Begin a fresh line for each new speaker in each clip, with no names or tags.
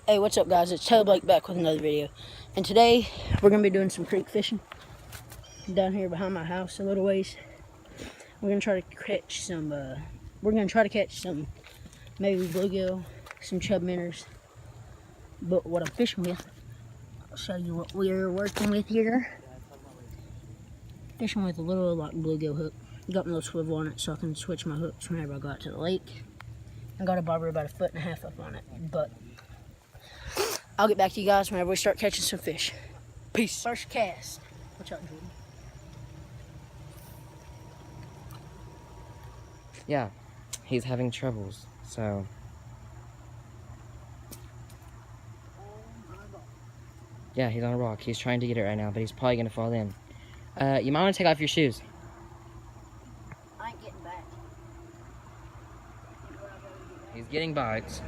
Hey, what's up guys? It's Taylor Blake back with another video. And today, we're going to be doing some creek fishing. Down here behind my house a little ways. We're going to try to catch some, maybe bluegill, some chub minnows. But what I'm fishing with, I'll show you what we're working with here. Fishing with a little like bluegill hook. Got my little swivel on it so I can switch my hooks whenever I go out to the lake. I got a bobber about 1.5 feet up on it, but I'll get back to you guys whenever we start catching some fish. Peace. First cast. Watch out, Jordan.
Yeah, he's having troubles, so. Yeah, he's on a rock. He's trying to get it right now, but he's probably gonna fall in. You might want to take off your shoes.
I ain't getting back.
He's getting bites.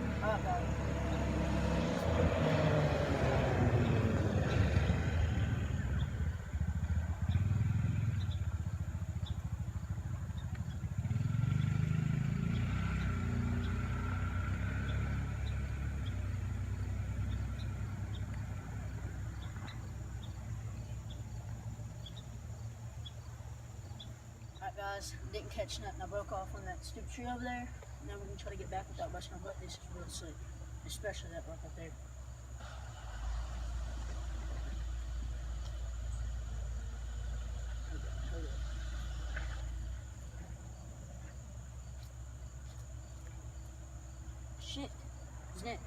Alright guys, didn't catch nothing. I broke off on that stupid tree over there. Now we're going to try to get back without busting our butt. This is real slick. Especially that rock up there. Shit. He's necked.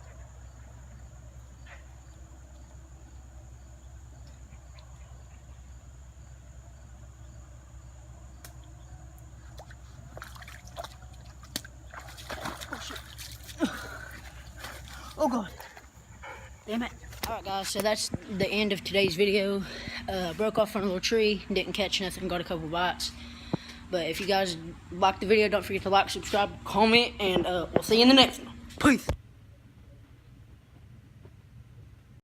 Oh god. Damn it. Alright guys, so that's the end of today's video. Broke off on a little tree, didn't catch nothing, got a couple bites. But if you guys liked the video, don't forget to like, subscribe, comment, and we'll see you in the next one. Peace.